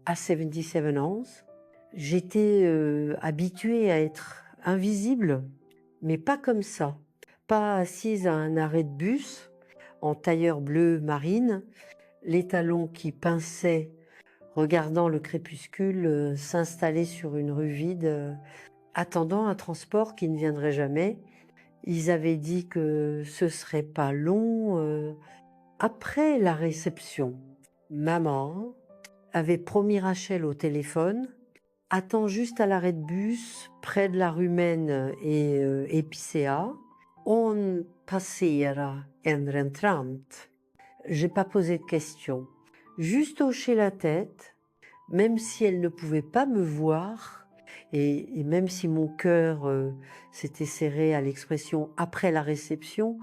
à 77 ans. J'étais habituée à être invisible, mais pas comme ça. Pas assise à un arrêt de bus, en tailleur bleu marine, les talons qui pinçaient, regardant le crépuscule s'installer sur une rue vide, attendant un transport qui ne viendrait jamais. Ils avaient dit que ce serait pas long. Après la réception, maman avait promis Rachel au téléphone: attends juste à l'arrêt de bus, près de la rue Maine et Épicéa. On passera en rentrant. J'ai pas posé de questions, juste hoché la tête, même si elle ne pouvait pas me voir, et même si mon cœur s'était serré à l'expression après la réception,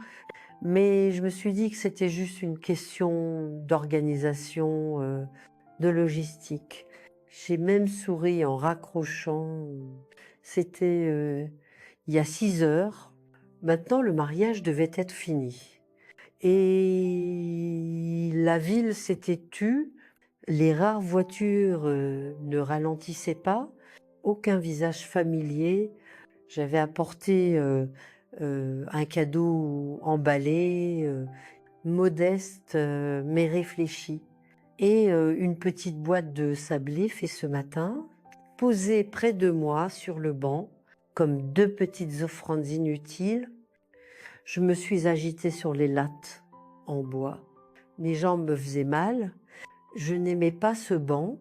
mais je me suis dit que c'était juste une question d'organisation, de logistique. J'ai même souri en raccrochant. C'était il y a 6 heures. Maintenant, le mariage devait être fini. Et la ville s'était tue. Les rares voitures ne ralentissaient pas. Aucun visage familier. J'avais apporté un cadeau emballé, modeste mais réfléchi. Et une petite boîte de sablé fait ce matin, posée près de moi sur le banc, comme 2 petites offrandes inutiles. Je me suis agitée sur les lattes en bois. Mes jambes me faisaient mal. Je n'aimais pas ce banc.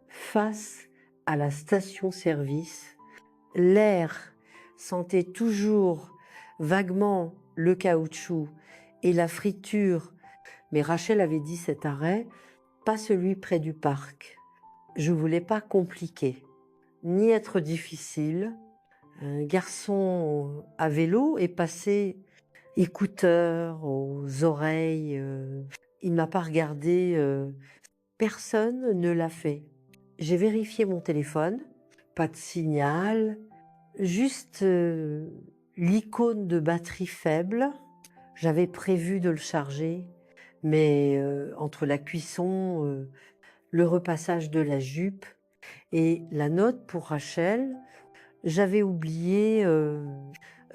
Face à la station-service, l'air sentait toujours vaguement le caoutchouc et la friture. Mais Rachel avait dit cet arrêt, pas celui près du parc. Je voulais pas compliquer, ni être difficile. Un garçon à vélo est passé, écouteurs aux oreilles. Il m'a pas regardé. Personne ne l'a fait. J'ai vérifié mon téléphone, pas de signal, juste l'icône de batterie faible. J'avais prévu de le charger, mais entre la cuisson, le repassage de la jupe et la note pour Rachel, j'avais oublié.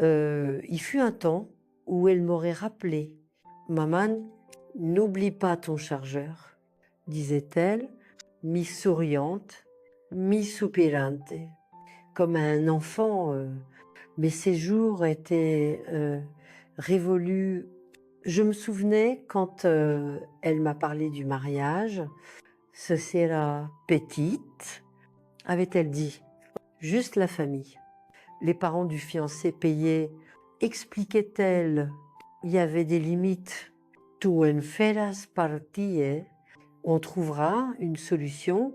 Il fut un temps où elle m'aurait rappelé: Maman, n'oublie pas ton chargeur, disait-elle, mi-souriante, mi-soupirante, comme un enfant. Mes séjours étaient révolus. Je me souvenais quand elle m'a parlé du mariage. Ce sera petite, avait-elle dit, juste la famille. Les parents du fiancé payaient, expliquait-elle. Il y avait des limites. Tu en feras partie. On trouvera une solution.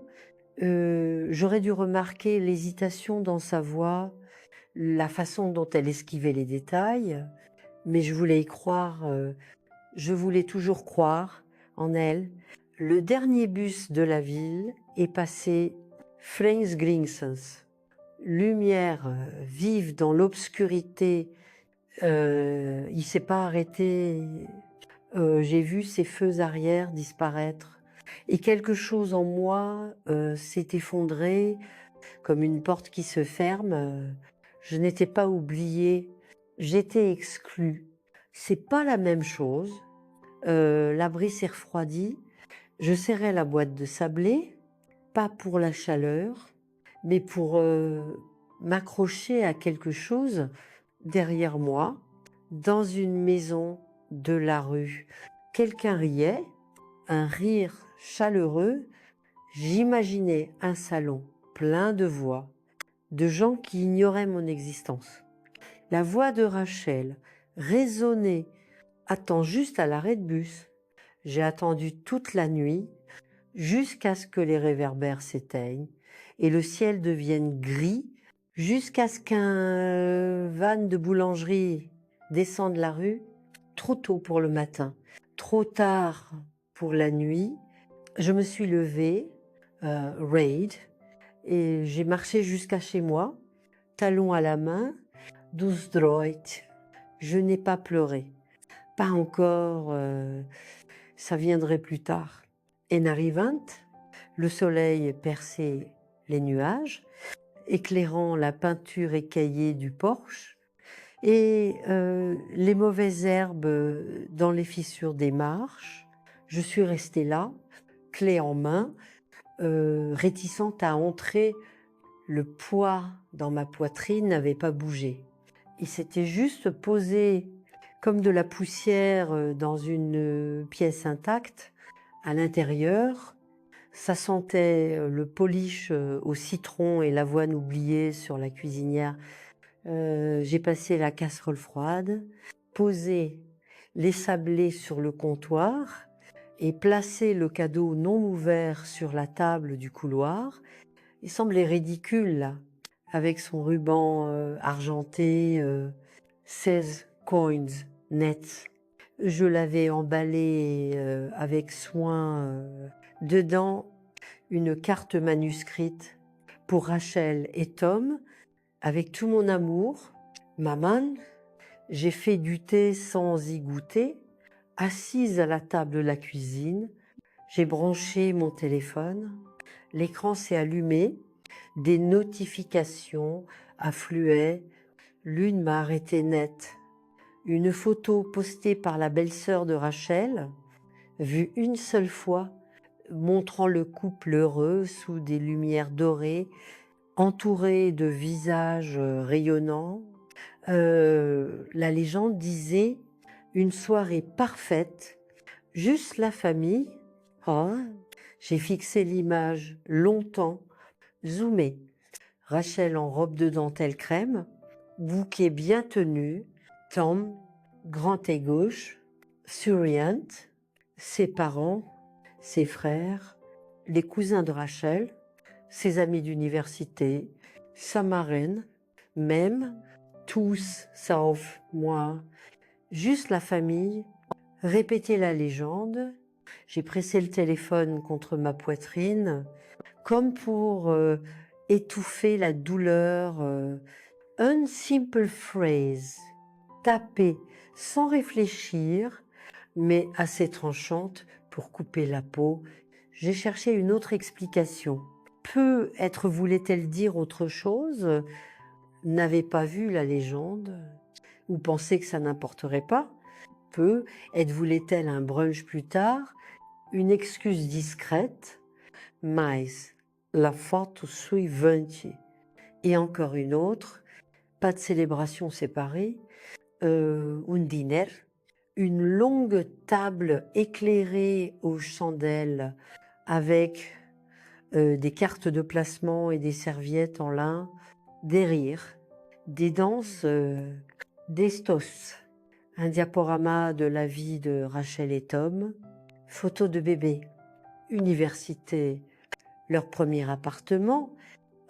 J'aurais dû remarquer l'hésitation dans sa voix, la façon dont elle esquivait les détails, mais je voulais y croire, je voulais toujours croire en elle. Le dernier bus de la ville est passé Frensgringsens. Lumière vive dans l'obscurité. Il s'est pas arrêté. J'ai vu ses feux arrière disparaître. Et quelque chose en moi s'est effondré, comme une porte qui se ferme. Je n'étais pas oubliée, j'étais exclue. C'est pas la même chose. L'abri s'est refroidi. Je serrais la boîte de sablé, pas pour la chaleur, mais pour m'accrocher à quelque chose derrière moi, dans une maison de la rue. Quelqu'un riait, un rire chaleureux. J'imaginais un salon plein de voix, de gens qui ignoraient mon existence. La voix de Rachel résonnait. Attends juste à l'arrêt de bus. J'ai attendu toute la nuit jusqu'à ce que les réverbères s'éteignent et le ciel devienne gris, jusqu'à ce qu'un van de boulangerie descende la rue. Trop tôt pour le matin, trop tard pour la nuit. Je me suis levée, raid, et j'ai marché jusqu'à chez moi, talon à la main, douce droite. Je n'ai pas pleuré. Pas encore, ça viendrait plus tard. En arrivant, Le soleil perçait les nuages, éclairant la peinture écaillée du porche et les mauvaises herbes dans les fissures des marches. Je suis restée là, clé en main, réticente à entrer. Le poids dans ma poitrine n'avait pas bougé. Il s'était juste posé comme de la poussière dans une pièce intacte. À l'intérieur, ça sentait le polish au citron et l'avoine oubliée sur la cuisinière. J'ai passé la casserole froide, posé les sablés sur le comptoir et placé le cadeau non ouvert sur la table du couloir. Il semblait ridicule, là, avec son ruban argenté, 16 coins nets. Je l'avais emballé avec soin. Dedans, une carte manuscrite pour Rachel et Tom, avec tout mon amour. Maman, j'ai fait du thé sans y goûter. Assise à la table de la cuisine, j'ai branché mon téléphone. L'écran s'est allumé. Des notifications affluaient. L'une m'a arrêté net. Une photo postée par la belle-sœur de Rachel, vue une seule fois, montrant le couple heureux sous des lumières dorées, entouré de visages rayonnants. La légende disait une soirée parfaite, juste la famille. Oh, j'ai fixé l'image longtemps, zoomé. Rachel en robe de dentelle crème, bouquet bien tenu, Tom, grand et gauche, souriante, ses parents, ses frères, les cousins de Rachel, ses amis d'université, sa marraine, même, tous sauf moi, juste la famille, répéter la légende. J'ai pressé le téléphone contre ma poitrine, comme pour étouffer la douleur. Un simple phrase, tapée sans réfléchir, mais assez tranchante pour couper la peau. J'ai cherché une autre explication. Peut-être voulait-elle dire autre chose, n'avait pas vu la légende, ou pensait que ça n'importerait pas. Peut-être voulait-elle un brunch plus tard, une excuse discrète, mais la foto suivante. Et encore une autre, pas de célébration séparée, un dîner, une longue table éclairée aux chandelles avec des cartes de placement et des serviettes en lin, des rires, des danses, des stos, un diaporama de la vie de Rachel et Tom, photos de bébés, université, leur premier appartement,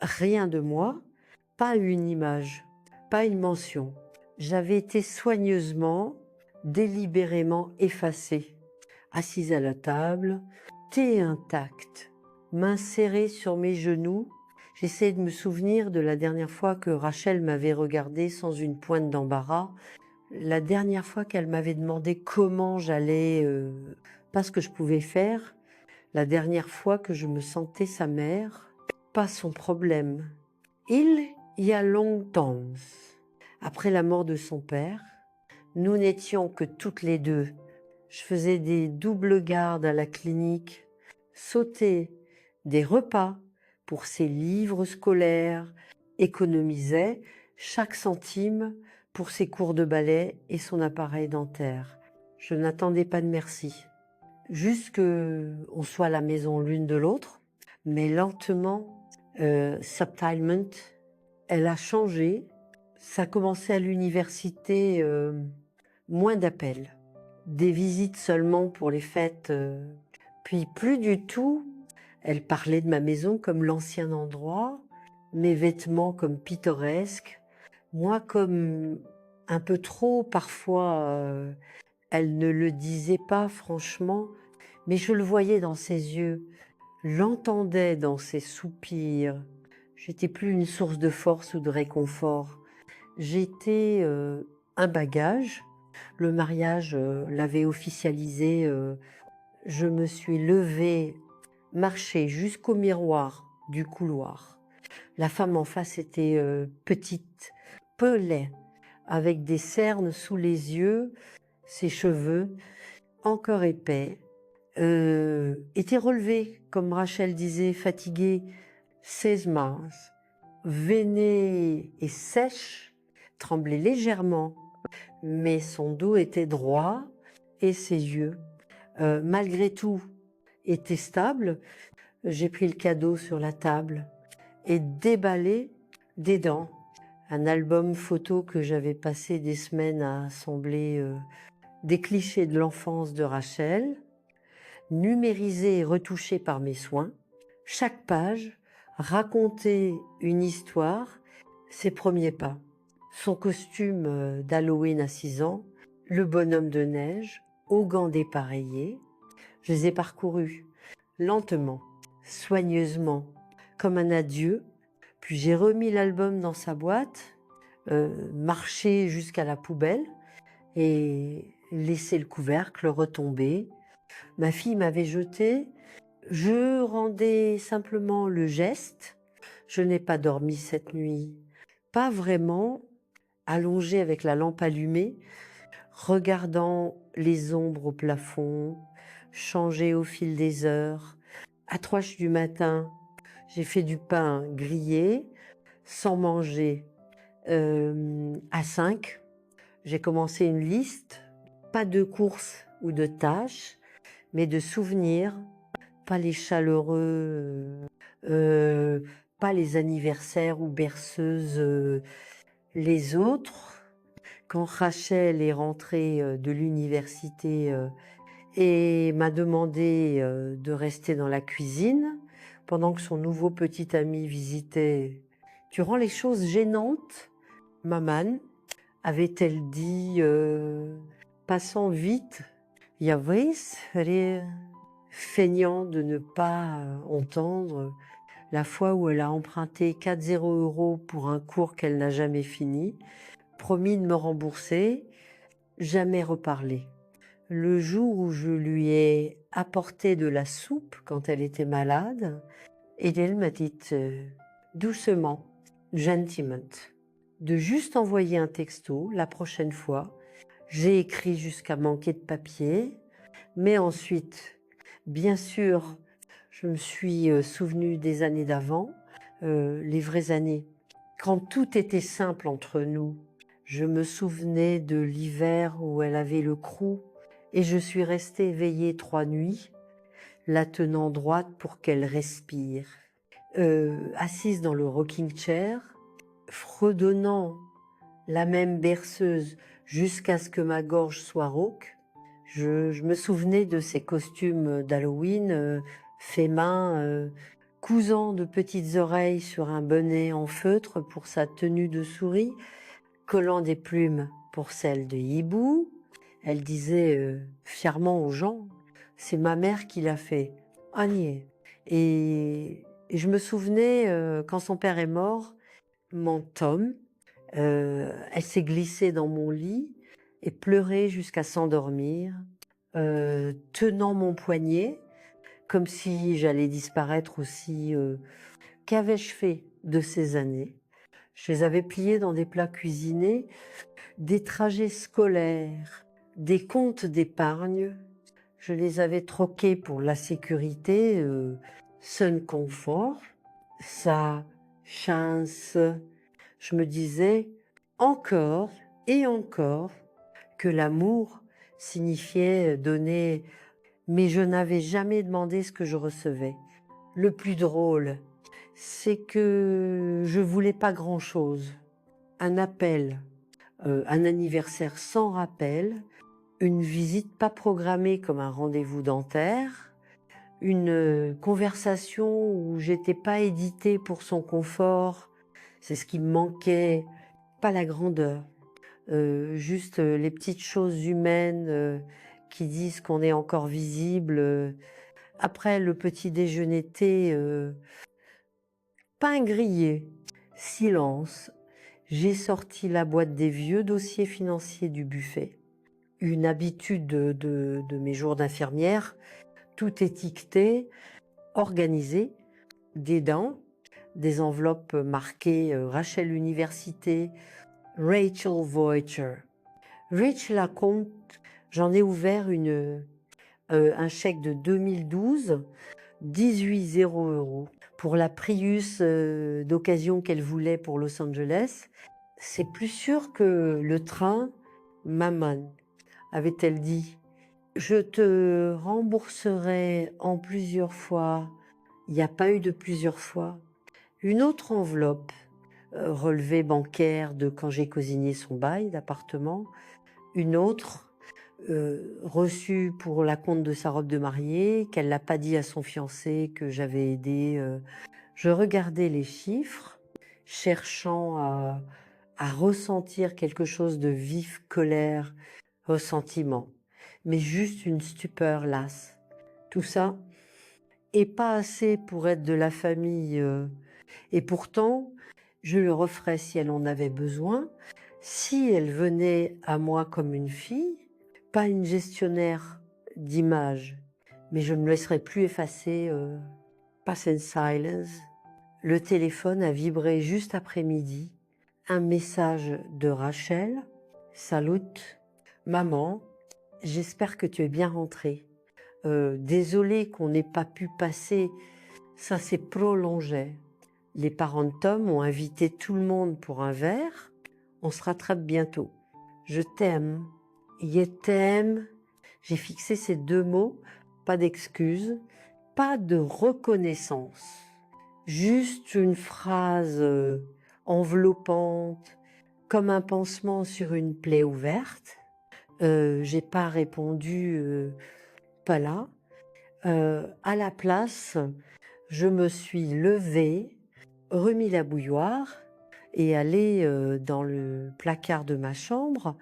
rien de moi, pas une image, pas une mention. J'avais été soigneusement, délibérément effacée, assise à la table, thé intact, mains serrées sur mes genoux. J'essayais de me souvenir de la dernière fois que Rachel m'avait regardée sans une pointe d'embarras, la dernière fois qu'elle m'avait demandé comment j'allais, pas ce que je pouvais faire, la dernière fois que je me sentais sa mère, pas son problème. Il y a longtemps, après la mort de son père, nous n'étions que toutes les deux. Je faisais des doubles gardes à la clinique, sautais des repas pour ses livres scolaires, économisais chaque centime pour ses cours de ballet et son appareil dentaire. Je n'attendais pas de merci, juste qu'on soit à la maison l'une de l'autre, mais lentement, subtilement, elle a changé. Ça a commencé à l'université, moins d'appels, des visites seulement pour les fêtes, puis plus du tout. Elle parlait de ma maison comme l'ancien endroit, mes vêtements comme pittoresques, moi comme un peu trop parfois. Elle ne le disait pas franchement, mais je le voyais dans ses yeux, l'entendais dans ses soupirs. J'étais plus une source de force ou de réconfort. J'étais un bagage. Le mariage l'avait officialisé. Je me suis levée marchait jusqu'au miroir du couloir. La femme en face était petite, peu laide, avec des cernes sous les yeux, ses cheveux encore épais, était relevée, comme Rachel disait, fatiguée, 16 mars, veinée et sèche, tremblait légèrement, mais son dos était droit et ses yeux, malgré tout, étaient stables. J'ai pris le cadeau sur la table et déballé des dents. Un album photo que j'avais passé des semaines à assembler des clichés de l'enfance de Rachel, numérisé et retouché par mes soins. Chaque page racontait une histoire, ses premiers pas, son costume d'Halloween à 6 ans, le bonhomme de neige, aux gants dépareillés. Je les ai parcourus lentement, soigneusement, comme un adieu. Puis j'ai remis l'album dans sa boîte, marché jusqu'à la poubelle et laissé le couvercle retomber. Ma fille m'avait jeté. Je rendais simplement le geste. Je n'ai pas dormi cette nuit. Pas vraiment, allongée avec la lampe allumée, regardant les ombres au plafond, changer au fil des heures. À 3h du matin, j'ai fait du pain grillé, sans manger. À 5, j'ai commencé une liste, pas de courses ou de tâches, mais de souvenirs, pas les chaleureux, pas les anniversaires ou berceuses, les autres. Quand Rachel est rentrée de l'université et m'a demandé de rester dans la cuisine, pendant que son nouveau petit ami visitait, tu rends les choses gênantes, maman, avait-elle dit, passant vite, Yavis, feignant de ne pas entendre la fois où elle a emprunté 40 € pour un cours qu'elle n'a jamais fini, promis de me rembourser, jamais reparlé. Le jour où je lui ai apporté de la soupe quand elle était malade, et elle m'a dit doucement, gentiment, de juste envoyer un texto la prochaine fois. J'ai écrit jusqu'à manquer de papier, mais ensuite, bien sûr, je me suis souvenue des années d'avant, les vraies années. Quand tout était simple entre nous, je me souvenais de l'hiver où elle avait le croup et je suis restée éveillée 3 nuits, la tenant droite pour qu'elle respire. Assise dans le rocking chair, fredonnant la même berceuse jusqu'à ce que ma gorge soit rauque, je me souvenais de ces costumes d'Halloween faits main, cousant de petites oreilles sur un bonnet en feutre pour sa tenue de souris, collant des plumes pour celle de hibou. Elle disait fièrement aux gens, c'est ma mère qui l'a fait. Agné. Et je me souvenais, quand son père est mort, mon Tom, elle s'est glissée dans mon lit et pleurait jusqu'à s'endormir, tenant mon poignet, comme si j'allais disparaître aussi. Qu'avais-je fait de ces années? Je les avais pliés dans des plats cuisinés, des trajets scolaires, des comptes d'épargne. Je les avais troqués pour la sécurité, Sun Comfort, sa chance. Je me disais encore et encore que l'amour signifiait donner, mais je n'avais jamais demandé ce que je recevais. Le plus drôle, c'est que je voulais pas grand-chose. Un appel, un anniversaire sans rappel, une visite pas programmée comme un rendez-vous dentaire, une conversation où j'étais pas éditée pour son confort, c'est ce qui me manquait, pas la grandeur, juste les petites choses humaines qui disent qu'on est encore visible. Après le petit déjeuner thé, pain grillé, silence, j'ai sorti la boîte des vieux dossiers financiers du buffet. Une habitude de mes jours d'infirmière, tout étiqueté. organisées, dedans, des enveloppes marquées Rachel Université, Rachel Voyager. Rachel Lacompte, j'en ai ouvert un chèque de 2012, 18,0 € pour la Prius d'occasion qu'elle voulait pour Los Angeles. C'est plus sûr que le train, maman, avait-elle dit. Je te rembourserai en plusieurs fois. Il n'y a pas eu de plusieurs fois. Une autre enveloppe, relevé bancaire de quand j'ai cosigné son bail d'appartement. Une autre, reçue pour la compte de sa robe de mariée, qu'elle l'a pas dit à son fiancé, que j'avais aidé. Je regardais les chiffres, cherchant à ressentir quelque chose de vif, colère, ressentiment. Mais juste une stupeur lasse. Tout ça, et pas assez pour être de la famille. Et pourtant, je le referais si elle en avait besoin, si elle venait à moi comme une fille, pas une gestionnaire d'image, mais je ne me laisserai plus effacer. Pass in silence. Le téléphone a vibré juste après midi. Un message de Rachel. Salut, maman, j'espère que tu es bien rentrée. Désolée qu'on n'ait pas pu passer, ça s'est prolongé. Les parents de Tom ont invité tout le monde pour un verre. On se rattrape bientôt. Je t'aime. Je t'aime. J'ai fixé ces deux mots. Pas d'excuses, pas de reconnaissance. Juste une phrase enveloppante, comme un pansement sur une plaie ouverte. J'ai pas répondu pas là. À la place, je me suis levée, remis la bouilloire et allée dans le placard de ma chambre.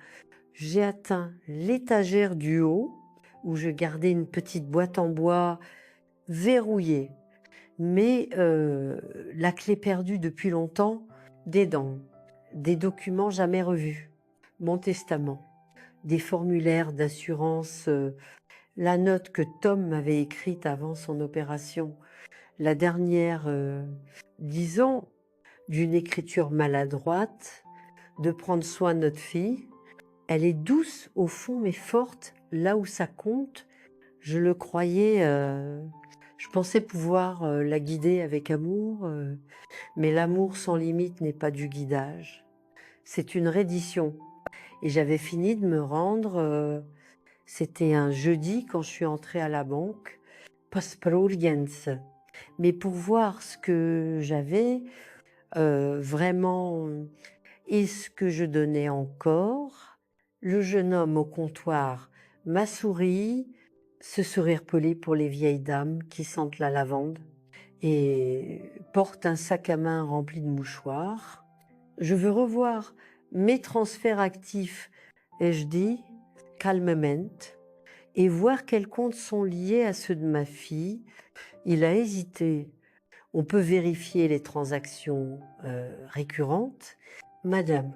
J'ai atteint l'étagère du haut où je gardais une petite boîte en bois verrouillée, mais la clé perdue depuis longtemps, des dents, des documents jamais revus, mon testament, des formulaires d'assurance, la note que Tom m'avait écrite avant son opération, la dernière, disons, d'une écriture maladroite, de prendre soin de notre fille. Elle est douce au fond, mais forte là où ça compte. Je le croyais, je pensais pouvoir la guider avec amour, mais l'amour sans limite n'est pas du guidage. C'est une reddition. Et j'avais fini de me rendre, c'était un jeudi quand je suis entrée à la banque, Postproliens. Mais pour voir ce que j'avais vraiment et ce que je donnais encore, le jeune homme au comptoir m'a souri, ce sourire poli pour les vieilles dames qui sentent la lavande et portent un sac à main rempli de mouchoirs. Je veux revoir mes transferts actifs, ai-je dit, calmement, et voir quels comptes sont liés à ceux de ma fille. Il a hésité. On peut vérifier les transactions récurrentes. Madame,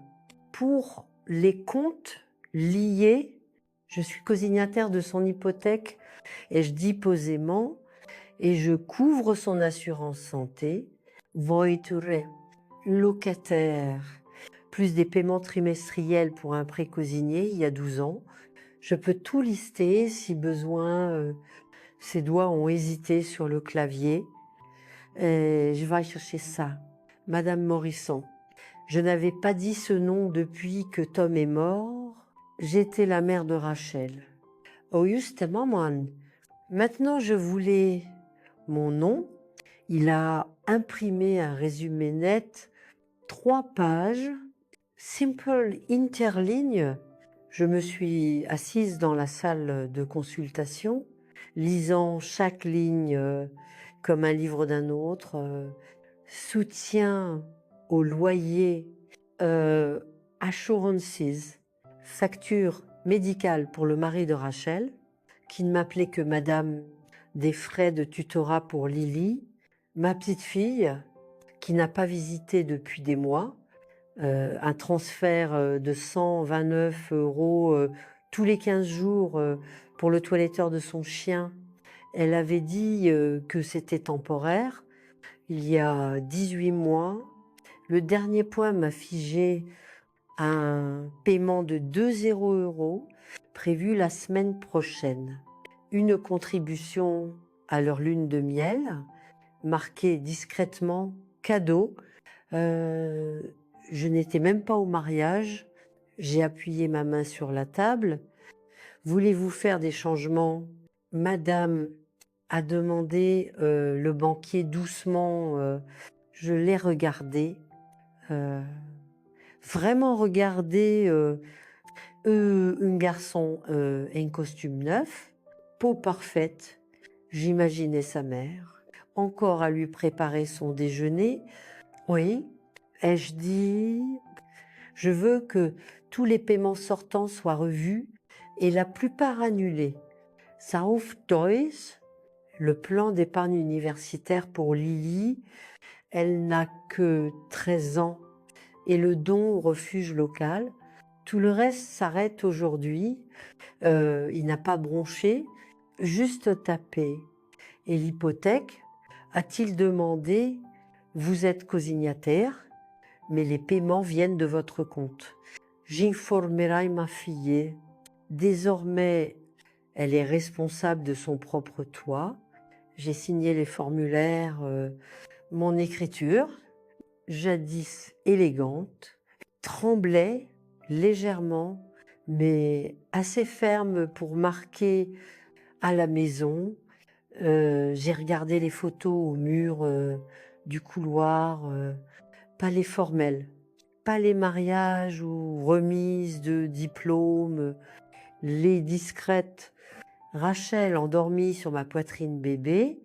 pour les comptes liés, je suis cosignataire de son hypothèque et je dis posément, et je couvre son assurance santé, voiture, locataire, plus des paiements trimestriels pour un prêt cosigné il y a 12 ans. Je peux tout lister si besoin. Ses doigts ont hésité sur le clavier. Je vais chercher ça. Madame Morisson. Je n'avais pas dit ce nom depuis que Tom est mort. J'étais la mère de Rachel. Oh, justement, maman. Maintenant, je voulais mon nom. Il a imprimé un résumé net, 3 pages, simple interligne. Je me suis assise dans la salle de consultation, lisant chaque ligne comme un livre d'un autre. Soutien au loyer, assurances, facture médicale pour le mari de Rachel, qui ne m'appelait que madame, des frais de tutorat pour Lily, ma petite fille, qui n'a pas visité depuis des mois, un transfert de 129 € tous les 15 jours pour le toiletteur de son chien Elle avait dit que c'était temporaire. Il y a 18 mois, le dernier point m'a figé un paiement de 2 € prévu la semaine prochaine. Une contribution à leur lune de miel, marquée discrètement cadeau. Je n'étais même pas au mariage. J'ai appuyé ma main sur la table. Voulez-vous faire des changements? Madame a demandé le banquier doucement. Je l'ai regardé. Vraiment regardé un garçon en costume neuf, peau parfaite. J'imaginais sa mère, encore à lui préparer son déjeuner. Oui, ai-je dit, je veux que tous les paiements sortants soient revus et la plupart annulés. Sauf Joyce, le plan d'épargne universitaire pour Lily. Elle n'a que 13 ans et le don au refuge local. Tout le reste s'arrête aujourd'hui. Il n'a pas bronché, juste tapé. Et l'hypothèque, a-t-il demandé, vous êtes cosignataire, mais les paiements viennent de votre compte. J'informerai ma fille. Désormais, elle est responsable de son propre toit. J'ai signé les formulaires, mon écriture, jadis élégante, tremblait légèrement, mais assez ferme pour marquer à la maison. J'ai regardé les photos au mur du couloir, pas les formels, pas les mariages ou remises de diplômes, les discrètes. Rachel endormie sur ma poitrine bébé,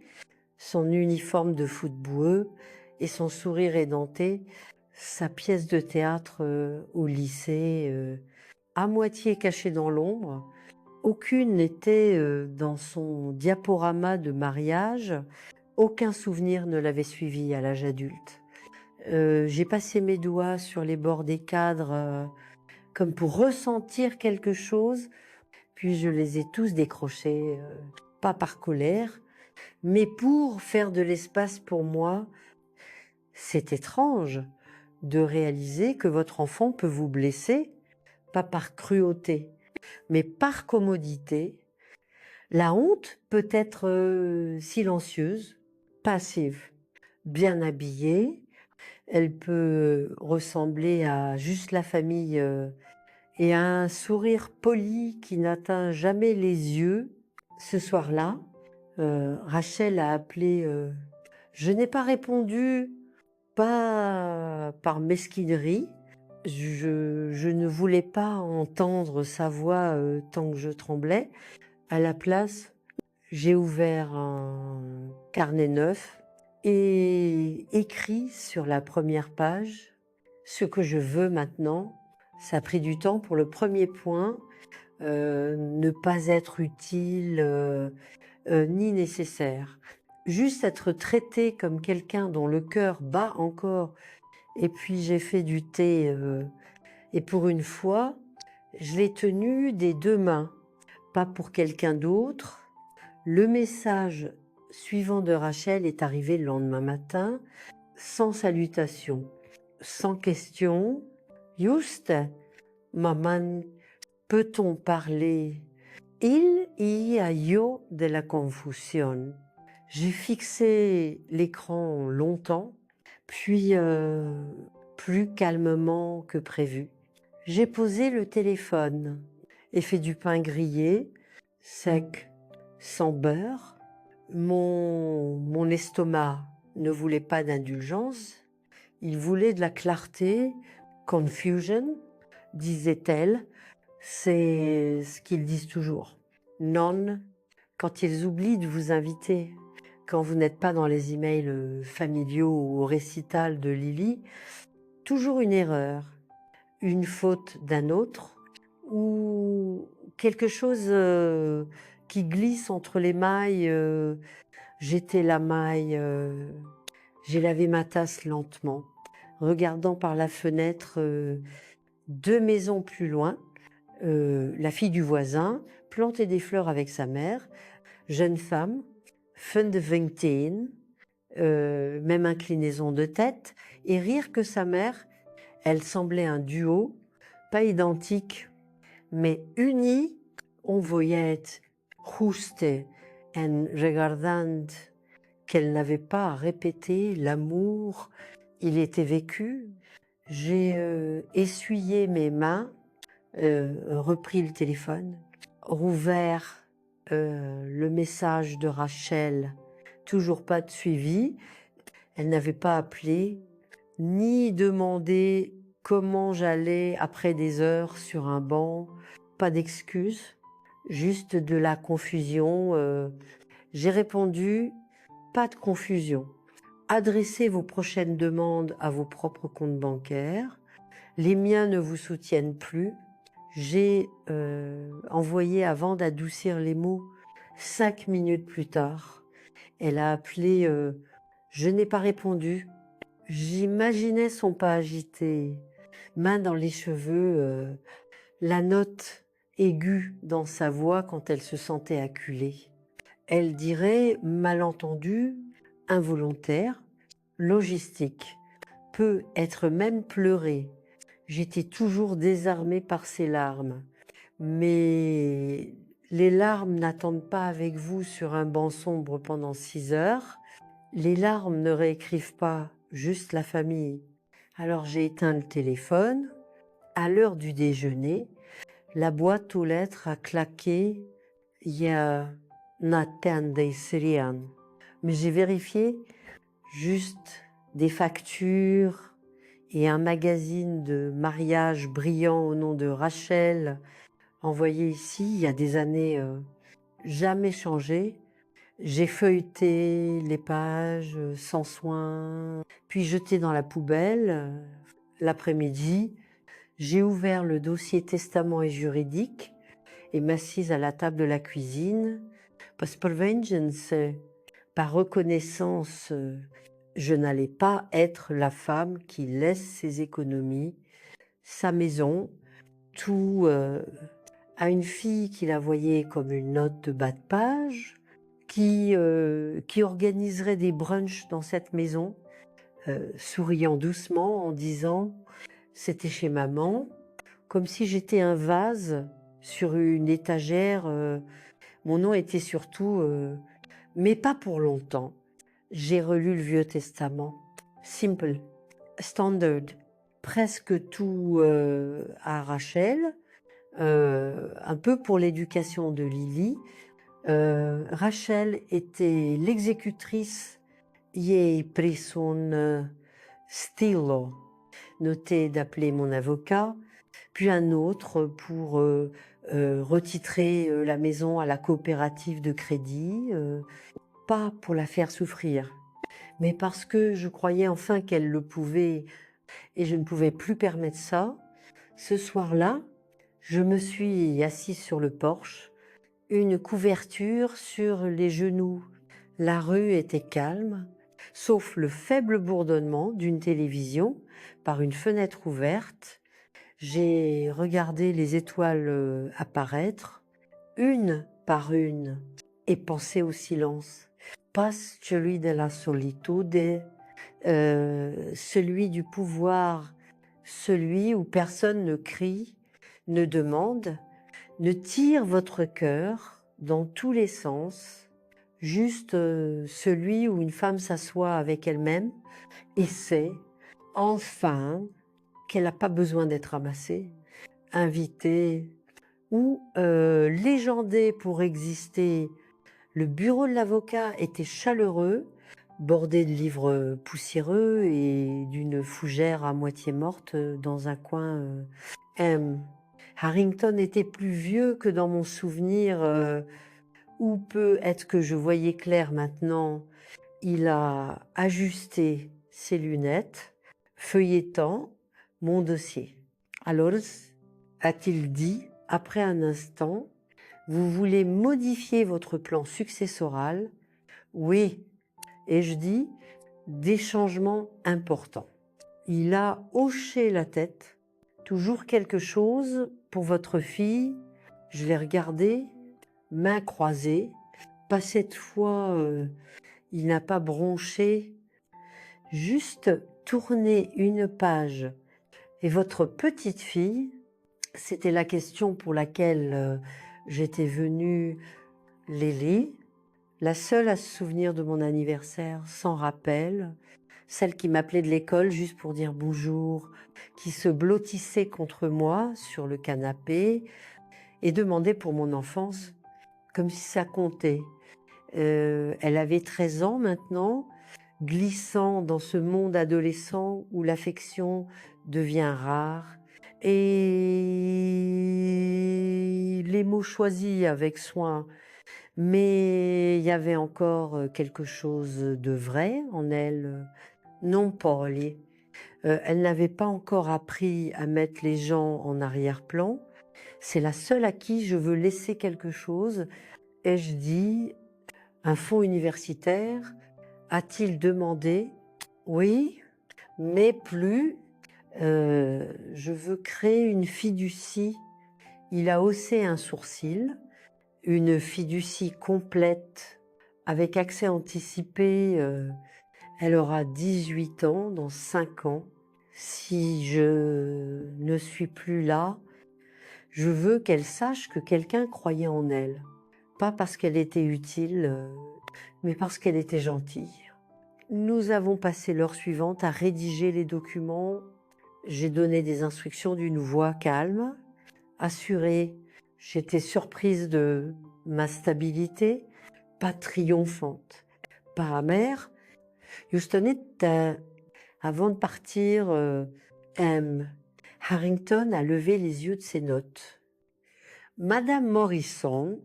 son uniforme de foot boueux et son sourire édenté, sa pièce de théâtre au lycée, à moitié cachée dans l'ombre. Aucune n'était dans son diaporama de mariage, aucun souvenir ne l'avait suivi à l'âge adulte. J'ai passé mes doigts sur les bords des cadres comme pour ressentir quelque chose, puis je les ai tous décrochés, pas par colère, mais pour faire de l'espace pour moi. C'est étrange de réaliser que votre enfant peut vous blesser, pas par cruauté, mais par commodité. La honte peut être silencieuse, passive, bien habillée. Elle peut ressembler à juste la famille et à un sourire poli qui n'atteint jamais les yeux. Ce soir-là, Rachel a appelé. Je n'ai pas répondu, pas par mesquinerie. Je ne voulais pas entendre sa voix tant que je tremblais. À la place, j'ai ouvert un carnet neuf et écrit sur la première page ce que je veux maintenant. Ça a pris du temps pour le premier point, ne pas être utile ni nécessaire. Juste être traité comme quelqu'un dont le cœur bat encore. Et puis j'ai fait du thé et pour une fois, je l'ai tenu des deux mains, pas pour quelqu'un d'autre. Le message suivant de Rachel est arrivé le lendemain matin, sans salutation, sans question. Juste, maman, peut-on parler? Il y a eu de la confusion. J'ai fixé l'écran longtemps, puis plus calmement que prévu. J'ai posé le téléphone et fait du pain grillé, sec, sans beurre. Mon estomac ne voulait pas d'indulgence, il voulait de la clarté, confusion, disait-elle. C'est ce qu'ils disent toujours. Non, quand ils oublient de vous inviter, quand vous n'êtes pas dans les emails familiaux ou au récital de Lily, toujours une erreur, une faute d'un autre ou quelque chose qui glisse entre les mailles. J'étais la maille, j'ai lavé ma tasse lentement, regardant par la fenêtre 2 maisons plus loin, la fille du voisin plantait des fleurs avec sa mère, jeune femme, fin de vingtaine, même inclinaison de tête, et rire que sa mère. Elle semblait un duo, pas identique, mais unis. On voyait juste en regardant qu'elle n'avait pas à répéter l'amour, il était vécu. J'ai essuyé mes mains, repris le téléphone, rouvert le message de Rachel, toujours pas de suivi. Elle n'avait pas appelé, ni demandé comment j'allais après des heures sur un banc, pas d'excuses, juste de la confusion. J'ai répondu, pas de confusion. Adressez vos prochaines demandes à vos propres comptes bancaires. Les miens ne vous soutiennent plus. J'ai envoyé, avant d'adoucir les mots, 5 minutes plus tard. Elle a appelé, je n'ai pas répondu. J'imaginais son pas agité, main dans les cheveux, la note aiguë dans sa voix quand elle se sentait acculée. Elle dirait malentendu, involontaire, logistique, peut être même pleuré. J'étais toujours désarmée par ses larmes. Mais les larmes n'attendent pas avec vous sur un banc sombre pendant 6 heures. Les larmes ne réécrivent pas juste la famille. Alors j'ai éteint le téléphone. À l'heure du déjeuner, la boîte aux lettres a claqué. Il y a Nathan de Syrian. Mais j'ai vérifié juste des factures et un magazine de mariage brillant au nom de Rachel, envoyé ici il y a des années, jamais changé. J'ai feuilleté les pages sans soin, puis jeté dans la poubelle. L'après-midi, j'ai ouvert le dossier testament et juridique et m'assise à la table de la cuisine. Parce que par vengeance, par reconnaissance, je n'allais pas être la femme qui laisse ses économies, sa maison, tout à une fille qui la voyait comme une note de bas de page, qui organiserait des brunchs dans cette maison, souriant doucement en disant « c'était chez maman », comme si j'étais un vase sur une étagère. Mon nom était surtout mais pas pour longtemps. J'ai relu le Vieux Testament, simple, standard, presque tout à Rachel, un peu pour l'éducation de Lily. Rachel était l'exécutrice j'ai pris son stylo, noté d'appeler mon avocat, puis un autre pour retitrer la maison à la coopérative de crédit, pas pour la faire souffrir, mais parce que je croyais enfin qu'elle le pouvait et je ne pouvais plus permettre ça. Ce soir-là, je me suis assise sur le porche, une couverture sur les genoux. La rue était calme, sauf le faible bourdonnement d'une télévision par une fenêtre ouverte. J'ai regardé les étoiles apparaître, une par une, et pensé au silence. Pas celui de la solitude, celui du pouvoir, celui où personne ne crie, ne demande, ne tire votre cœur dans tous les sens, juste celui où une femme s'assoit avec elle-même et sait, enfin, qu'elle n'a pas besoin d'être ramassée, invitée ou légendée pour exister. Le bureau de l'avocat était chaleureux, bordé de livres poussiéreux et d'une fougère à moitié morte dans un coin. Harrington était plus vieux que dans mon souvenir, ou peut-être que je voyais clair maintenant. Il a ajusté ses lunettes, feuilletant mon dossier. Alors, a-t-il dit, après un instant, vous voulez modifier votre plan successoral? Oui. Et je dis, des changements importants. Il a hoché la tête. Toujours quelque chose pour votre fille? Je l'ai regardé, mains croisées, pas cette fois, il n'a pas bronché, juste tourner une page. Et votre petite fille, c'était la question pour laquelle j'étais venue, Lélie, la seule à se souvenir de mon anniversaire, sans rappel, celle qui m'appelait de l'école juste pour dire bonjour, qui se blottissait contre moi sur le canapé et demandait pour mon enfance, comme si ça comptait. Elle avait 13 ans maintenant, glissant dans ce monde adolescent où l'affection devient rare et les mots choisis avec soin. Mais il y avait encore quelque chose de vrai en elle, non Pauli. Elle n'avait pas encore appris à mettre les gens en arrière-plan. C'est la seule à qui je veux laisser quelque chose. Ai-je dit, un fonds universitaire, a-t-il demandé? Oui, mais plus. Je veux créer une fiducie. Il a haussé un sourcil. Une fiducie complète avec accès anticipé. Elle aura 18 ans dans 5 ans. Si je ne suis plus là, je veux qu'elle sache que quelqu'un croyait en elle. Pas parce qu'elle était utile, mais parce qu'elle était gentille. Nous avons passé l'heure suivante à rédiger les documents. J'ai donné des instructions d'une voix calme, assurée. J'étais surprise de ma stabilité, pas triomphante, pas amère. Houston, avant de partir, Harrington a levé les yeux de ses notes. Madame Morrison,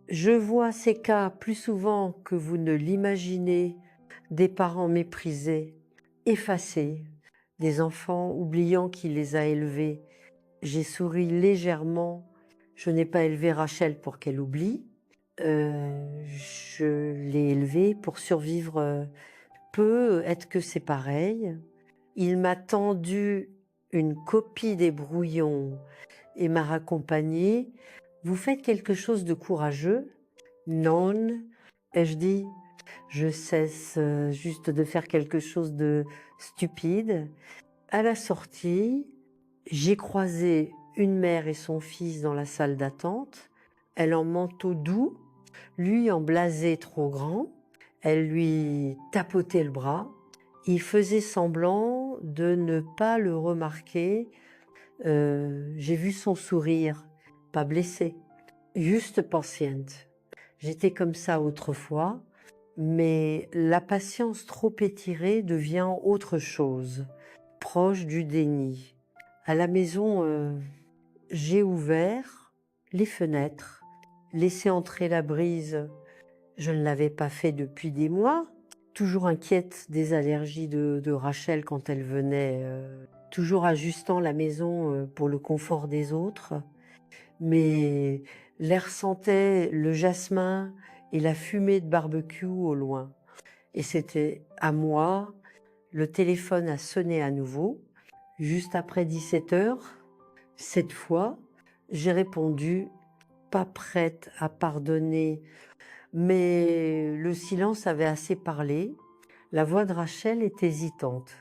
je vois ces cas plus souvent que vous ne l'imaginez, des parents méprisés, effacés, des enfants oubliant qui les a élevés. J'ai souri légèrement. Je n'ai pas élevé Rachel pour qu'elle oublie. Je l'ai élevée pour survivre. Peut être que c'est pareil. Il m'a tendu une copie des brouillons et m'a raccompagnée. Vous faites quelque chose de courageux? Non, ai-je dit. Je cesse juste de faire quelque chose de stupide. À la sortie, j'ai croisé une mère et son fils dans la salle d'attente. Elle en manteau doux, lui en blasé trop grand. Elle lui tapotait le bras. Il faisait semblant de ne pas le remarquer. J'ai vu son sourire, pas blessé, juste patiente. J'étais comme ça autrefois, mais la patience trop étirée devient autre chose, proche du déni. À la maison, j'ai ouvert les fenêtres, laissé entrer la brise. Je ne l'avais pas fait depuis des mois, toujours inquiète des allergies de Rachel quand elle venait, toujours ajustant la maison pour le confort des autres. Mais l'air sentait le jasmin et la fumée de barbecue au loin. Et c'était à moi. Le téléphone a sonné à nouveau, juste après 17 heures. Cette fois, j'ai répondu, pas prête à pardonner, mais le silence avait assez parlé. La voix de Rachel est hésitante.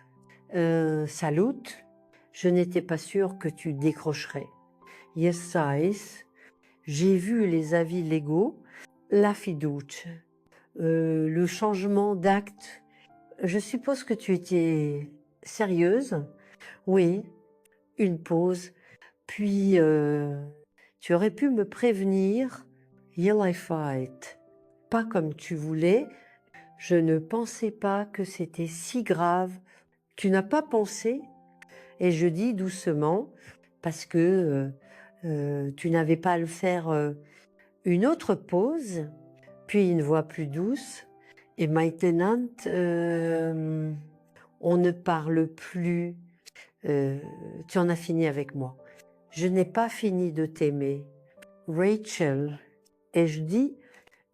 Salut, je n'étais pas sûre que tu décrocherais. Yes, size. J'ai vu les avis légaux, la fiducia, le changement d'acte. Je suppose que tu étais sérieuse? Oui, une pause. Puis, tu aurais pu me prévenir. Here I fight. Pas comme tu voulais. Je ne pensais pas que c'était si grave. Tu n'as pas pensé? Et je dis doucement, parce que tu n'avais pas à le faire. Une autre pause, puis une voix plus douce. Et maintenant, on ne parle plus. Tu en as fini avec moi. Je n'ai pas fini de t'aimer. Rachel, ai-je dit,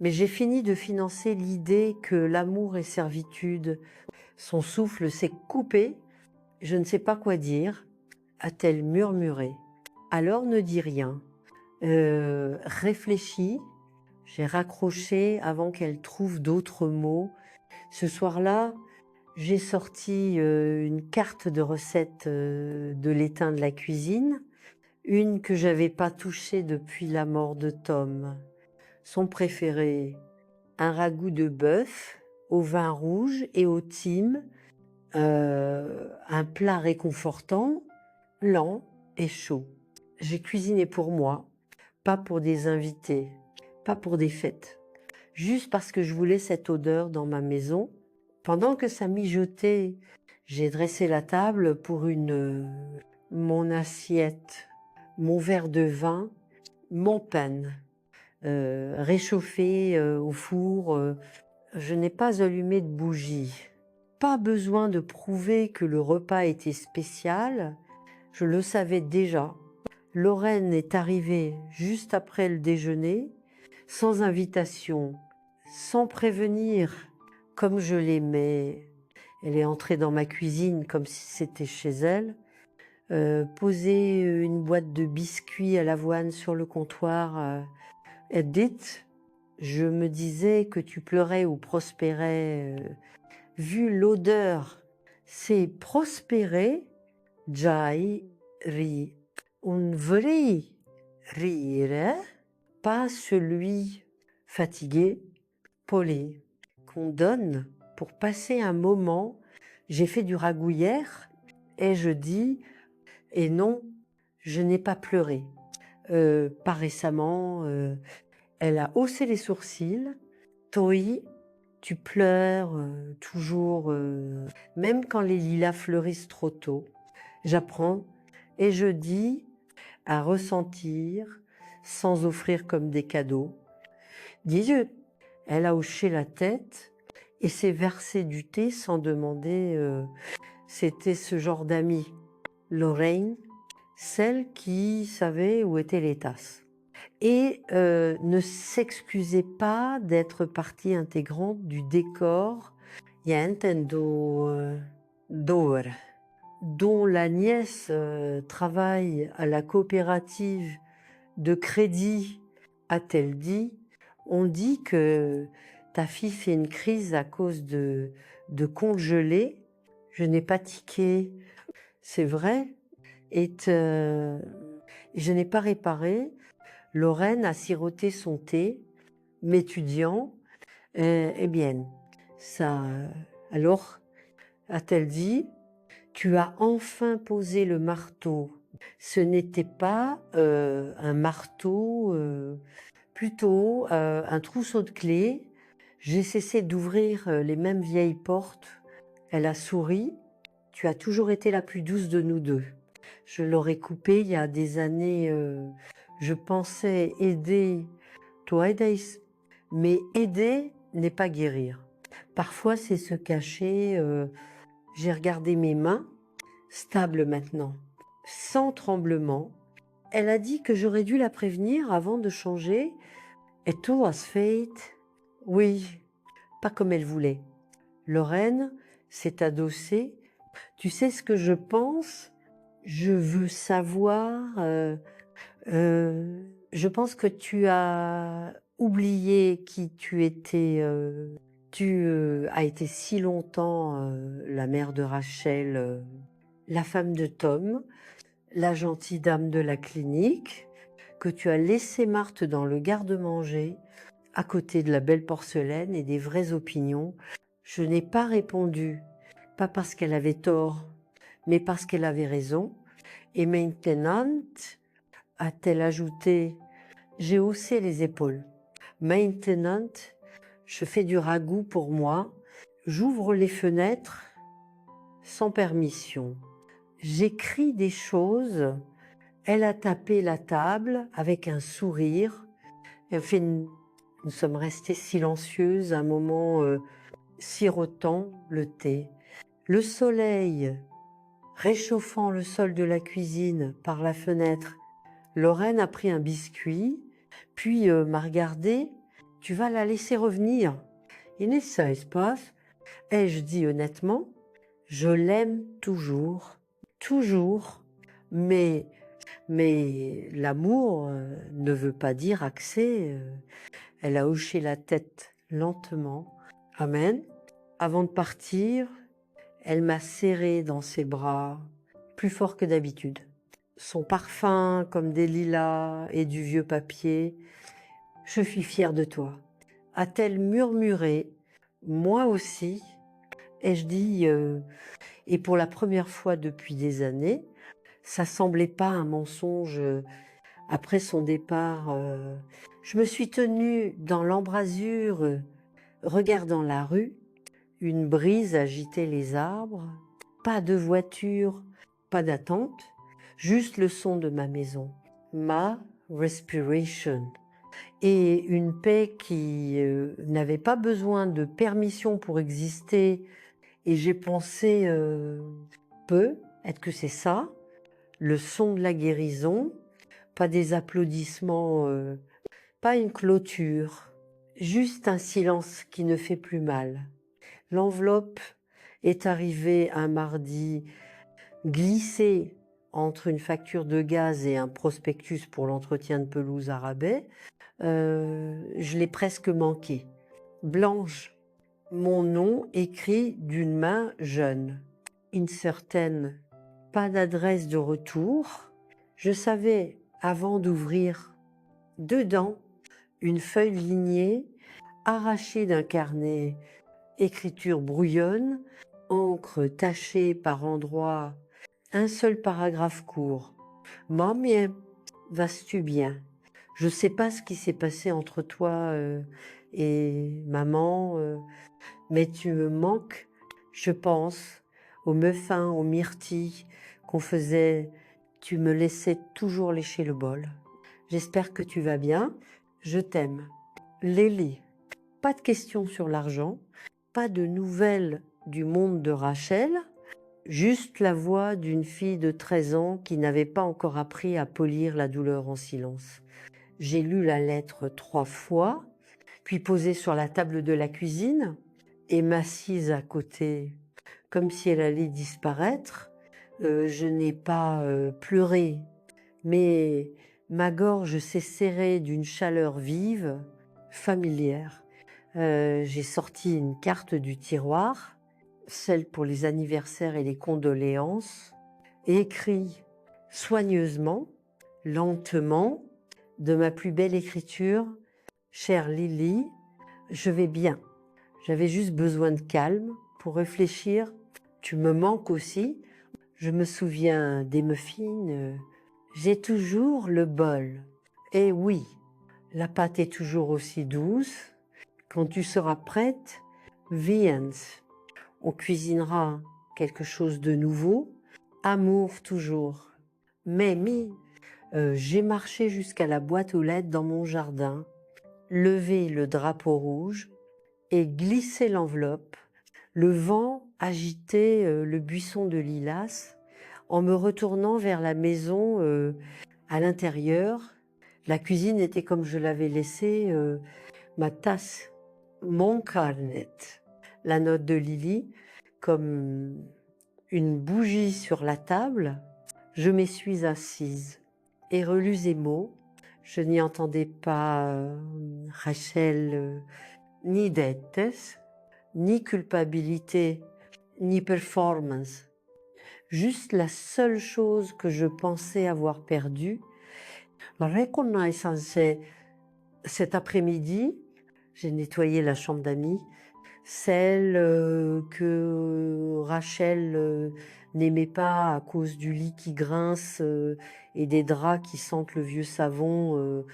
mais j'ai fini de financer l'idée que l'amour est servitude. Son souffle s'est coupé. Je ne sais pas quoi dire, a-t-elle murmuré. Alors ne dis rien. Réfléchis. J'ai raccroché avant qu'elle trouve d'autres mots. Ce soir-là, j'ai sorti une carte de recettes de l'étain de la cuisine, une que j'avais pas touchée depuis la mort de Tom. Son préféré, un ragoût de bœuf au vin rouge et au thym, un plat réconfortant, lent et chaud. J'ai cuisiné pour moi, pas pour des invités, pas pour des fêtes, juste parce que je voulais cette odeur dans ma maison. Pendant que ça mijotait, j'ai dressé la table pour mon assiette, mon verre de vin, mon pain, réchauffé au four. Je n'ai pas allumé de bougie. Pas besoin de prouver que le repas était spécial, je le savais déjà. Lorraine est arrivée juste après le déjeuner, sans invitation, sans prévenir, comme je l'aimais. Elle est entrée dans ma cuisine comme si c'était chez elle, posé une boîte de biscuits à l'avoine sur le comptoir. Edith, je me disais que tu pleurais ou prospérais. Vu l'odeur, c'est prospérer, già ri. Un vrai rire, pas celui fatigué, poli, qu'on donne pour passer un moment. J'ai fait du ragoût hier et je dis, et non, je n'ai pas pleuré. Pas récemment, elle a haussé les sourcils. Toi, tu pleures toujours, même quand les lilas fleurissent trop tôt. J'apprends et je dis à ressentir sans offrir comme des cadeaux. Dis-je, elle a hoché la tête et s'est versé du thé sans demander. C'était ce genre d'amie, Lorraine, celle qui savait où étaient les tasses. Et ne s'excusait pas d'être partie intégrante du décor d'or, dont la nièce travaille à la coopérative de crédit, a-t-elle dit. On dit que ta fille fait une crise à cause de congelés. Je n'ai pas tiqué, c'est vrai, et je n'ai pas réparé. Lorraine a siroté son thé, m'étudiant. Eh bien, ça. Alors, a-t-elle dit, tu as enfin posé le marteau. Ce n'était pas un marteau, plutôt un trousseau de clés. J'ai cessé d'ouvrir les mêmes vieilles portes. Elle a souri. Tu as toujours été la plus douce de nous deux. Je l'aurais coupé il y a des années. Je pensais aider toi, mais aider n'est pas guérir. Parfois, c'est se cacher. J'ai regardé mes mains, stables maintenant, sans tremblement. Elle a dit que j'aurais dû la prévenir avant de changer. Et tout was fate. Oui, pas comme elle voulait. Lorraine s'est adossée. Tu sais ce que je pense? Je veux savoir. Je pense que tu as oublié qui tu étais. Tu as été si longtemps la mère de Rachel, la femme de Tom, la gentille dame de la clinique, que tu as laissé Marthe dans le garde-manger, à côté de la belle porcelaine et des vraies opinions. Je n'ai pas répondu, pas parce qu'elle avait tort, mais parce qu'elle avait raison. Et maintenant, a-t-elle ajouté, j'ai haussé les épaules. Maintenant, je fais du ragoût pour moi, j'ouvre les fenêtres sans permission. J'écris des choses, elle a tapé la table avec un sourire. Nous sommes restés silencieuses un moment, sirotant le thé. Le soleil réchauffant le sol de la cuisine par la fenêtre. Lorraine a pris un biscuit, puis m'a regardé. Tu vas la laisser revenir. Il ne sait pas. Ai-je dit honnêtement, je l'aime toujours, mais Mais l'amour ne veut pas dire accès. Elle a hoché la tête lentement. Amen. Avant de partir, elle m'a serré dans ses bras, plus fort que d'habitude. Son parfum comme des lilas et du vieux papier. Je suis fière de toi. A-t-elle murmuré, moi aussi, ai-je dit, et pour la première fois depuis des années, ça semblait pas un mensonge. Après son départ, je me suis tenue dans l'embrasure, regardant la rue. Une brise agitait les arbres. Pas de voiture, pas d'attente, juste le son de ma maison. Ma respiration. Et une paix qui n'avait pas besoin de permission pour exister. Et j'ai pensé, peut-être que c'est ça, le son de la guérison, pas des applaudissements, pas une clôture, juste un silence qui ne fait plus mal. L'enveloppe est arrivée un mardi, glissée entre une facture de gaz et un prospectus pour l'entretien de pelouse à rabais. Je l'ai presque manqué. Blanche, mon nom écrit d'une main jeune. Une certaine, pas d'adresse de retour. Je savais, avant d'ouvrir, dedans, une feuille lignée, arrachée d'un carnet, écriture brouillonne, encre tachée par endroits, un seul paragraphe court. « Mamie, vas-tu bien? Je ne sais pas ce qui s'est passé entre toi et maman, mais tu me manques, je pense, aux muffins, aux myrtilles qu'on faisait. Tu me laissais toujours lécher le bol. J'espère que tu vas bien. Je t'aime. Lélie. » Pas de questions sur l'argent, pas de nouvelles du monde de Rachel, juste la voix d'une fille de 13 ans qui n'avait pas encore appris à polir la douleur en silence. J'ai lu la lettre 3 fois, puis posée sur la table de la cuisine et m'assise à côté, comme si elle allait disparaître. Je n'ai pas pleuré, mais ma gorge s'est serrée d'une chaleur vive, familière. J'ai sorti une carte du tiroir, celle pour les anniversaires et les condoléances, et écrit soigneusement, lentement, de ma plus belle écriture: « Chère Lily, je vais bien. J'avais juste besoin de calme pour réfléchir. Tu me manques aussi. Je me souviens des muffins. J'ai toujours le bol. Et oui, la pâte est toujours aussi douce. Quand tu seras prête, viens. On cuisinera quelque chose de nouveau. Amour toujours. Mamie, j'ai marché jusqu'à la boîte aux lettres dans mon jardin, levé le drapeau rouge et glissé l'enveloppe. Le vent agitait le buisson de lilas. En me retournant vers la maison, à l'intérieur, la cuisine était comme je l'avais laissée, ma tasse, mon carnet, la note de Lily, comme une bougie sur la table. Je m'y suis assise et relus ces mots. Je n'y entendais pas Rachel, ni dettes, ni culpabilité, ni performance. Juste la seule chose que je pensais avoir perdue, la reconnaissance. Cet après-midi, j'ai nettoyé la chambre d'amis, celle que Rachel n'aimait pas à cause du lit qui grince et des draps qui sentent le vieux savon.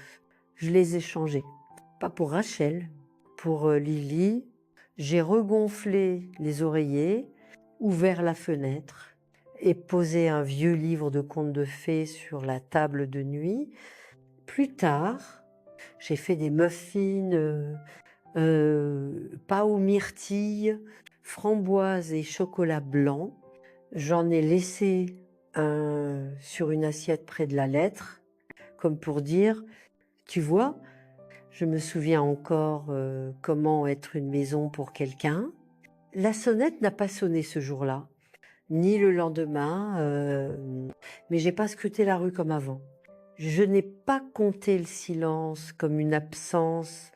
Je les ai changés. Pas pour Rachel, pour Lily. J'ai regonflé les oreillers, ouvert la fenêtre et posé un vieux livre de contes de fées sur la table de nuit. Plus tard, j'ai fait des muffins, pas aux myrtilles, framboises et chocolat blanc. J'en ai laissé un sur une assiette près de la lettre, comme pour dire, tu vois, je me souviens encore comment être une maison pour quelqu'un. La sonnette n'a pas sonné ce jour-là. ni le lendemain, mais j'ai pas scruté la rue comme avant. Je n'ai pas compté le silence comme une absence,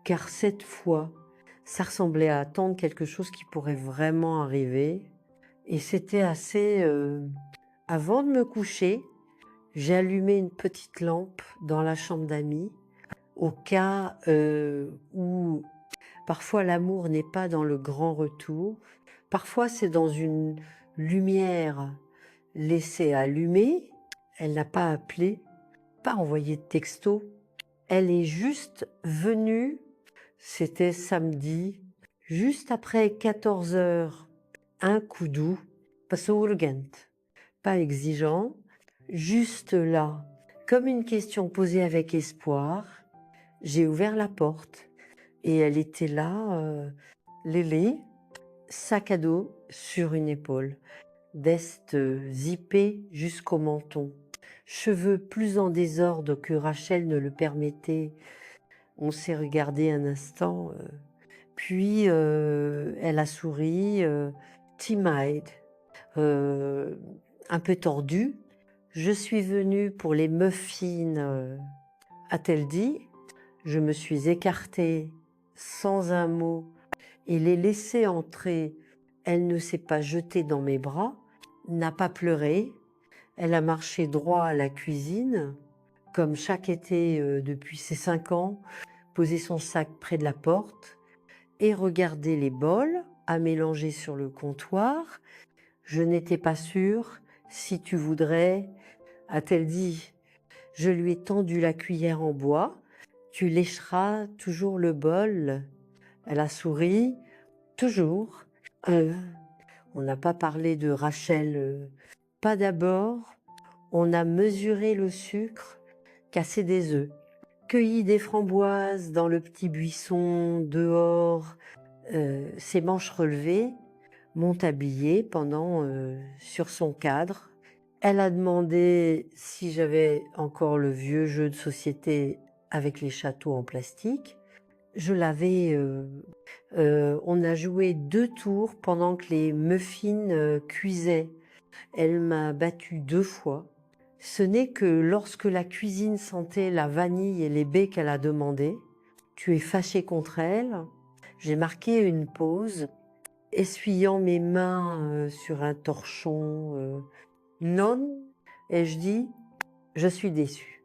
car cette fois, ça ressemblait à attendre quelque chose qui pourrait vraiment arriver. Et c'était assez... Avant de me coucher, j'ai allumé une petite lampe dans la chambre d'amis, au cas où parfois l'amour n'est pas dans le grand retour, parfois c'est dans une lumière laissée allumée. Elle n'a pas appelé, pas envoyé de texto, elle est juste venue, c'était samedi, juste après 14 heures, un coup doux, pas so urgent, pas exigeant, juste là, comme une question posée avec espoir. J'ai ouvert la porte et elle était là, Lélé, sac à dos sur une épaule, veste zippée jusqu'au menton, cheveux plus en désordre que Rachel ne le permettait. On s'est regardé un instant, puis elle a souri, timide, euh, un peu tordue. Je suis venue pour les muffins, a-t-elle dit. Je me suis écartée sans un mot et l'ai laissée entrer. Elle ne s'est pas jetée dans mes bras, n'a pas pleuré. Elle a marché droit à la cuisine, comme chaque été depuis ses 5 ans, posé son sac près de la porte et regardé les bols à mélanger sur le comptoir. Je n'étais pas sûre, si tu voudrais, a-t-elle dit. Je lui ai tendu la cuillère en bois. Tu lécheras toujours le bol. Elle a souri, toujours. On n'a pas parlé de Rachel, pas d'abord. On a mesuré le sucre, cassé des œufs, cueilli des framboises dans le petit buisson dehors, ses manches relevées, m'ont habillée pendant sur son cadre. Elle a demandé si j'avais encore le vieux jeu de société avec les châteaux en plastique. Je l'avais... on a joué 2 tours pendant que les muffins cuisaient. Elle m'a battue 2 fois. Ce n'est que lorsque la cuisine sentait la vanille et les baies qu'elle a demandé. Tu es fâché contre elle. J'ai marqué une pause, essuyant mes mains sur un torchon. Non, ai-je dit, je suis déçue.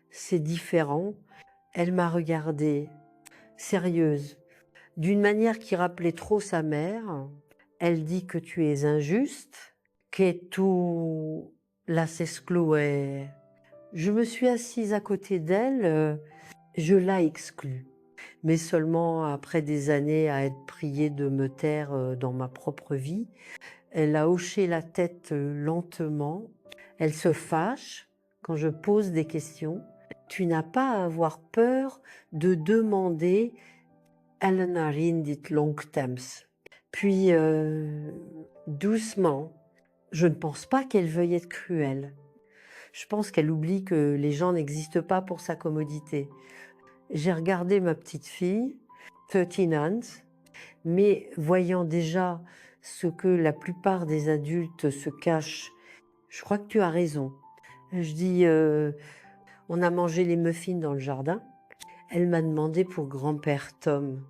C'est différent. Elle m'a regardée, sérieuse, d'une manière qui rappelait trop sa mère. Elle dit que tu es injuste, que tu l'as excluée. Je me suis assise à côté d'elle, je l'ai exclue, mais seulement après des années à être priée de me taire dans ma propre vie. Elle a hoché la tête lentement. Elle se fâche quand je pose des questions. Tu n'as pas à avoir peur de demander Elenarin dit longtemps. Puis, doucement, je ne pense pas qu'elle veuille être cruelle. Je pense qu'elle oublie que les gens n'existent pas pour sa commodité. J'ai regardé ma petite fille, 13 ans, mais voyant déjà ce que la plupart des adultes se cachent, je crois que tu as raison. Je dis, on a mangé les muffins dans le jardin. Elle m'a demandé pour grand-père Tom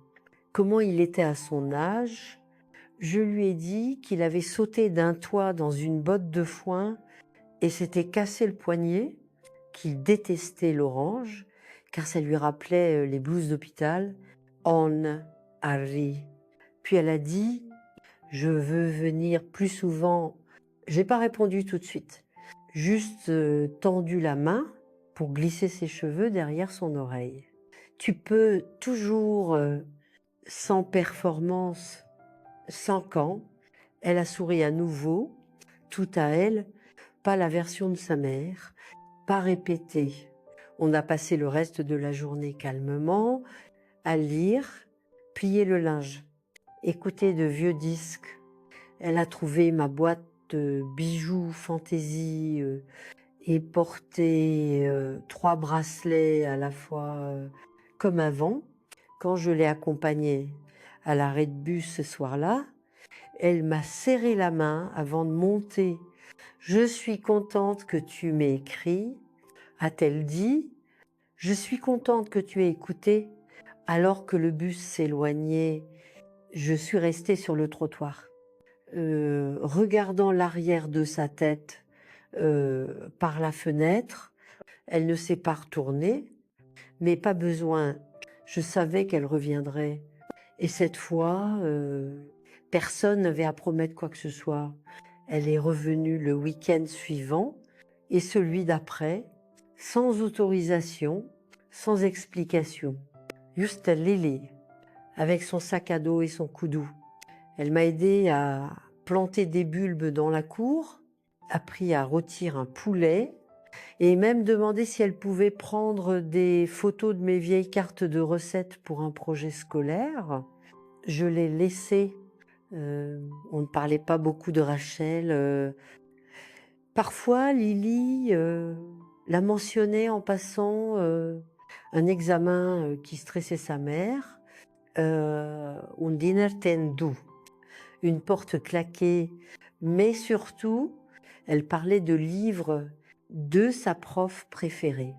comment il était à son âge. Je lui ai dit qu'il avait sauté d'un toit dans une botte de foin et s'était cassé le poignet, qu'il détestait l'orange, car ça lui rappelait les blouses d'hôpital. On a ri. Puis elle a dit, je veux venir plus souvent. J'ai pas répondu tout de suite, juste tendu la main pour glisser ses cheveux derrière son oreille. Tu peux toujours, sans performance, sans camp. Elle a souri à nouveau, tout à elle, pas la version de sa mère, pas répétée. On a passé le reste de la journée calmement, à lire, plier le linge, écouter de vieux disques. Elle a trouvé ma boîte de bijoux fantaisie et porté 3 bracelets à la fois comme avant, quand je l'ai accompagnée à l'arrêt de bus ce soir-là. Elle m'a serré la main avant de monter. Je suis contente que tu m'aies écrit, a-t-elle dit. Je suis contente que tu aies écouté. Alors que le bus s'éloignait, je suis restée sur le trottoir, regardant l'arrière de sa tête par la fenêtre. Elle ne s'est pas retournée, mais pas besoin. Je savais qu'elle reviendrait. Et cette fois, personne n'avait à promettre quoi que ce soit. Elle est revenue le week-end suivant et celui d'après, sans autorisation, sans explication. Juste Lily, avec son sac à dos et son coudou. Elle m'a aidé à planter des bulbes dans la cour, appris à rôtir un poulet et même demandé si elle pouvait prendre des photos de mes vieilles cartes de recettes pour un projet scolaire. Je l'ai laissé. On ne parlait pas beaucoup de Rachel. Parfois, Lily la mentionnait en passant un examen qui stressait sa mère. Un diner tendu, une porte claquée, mais surtout, elle parlait de livres de sa prof préférée,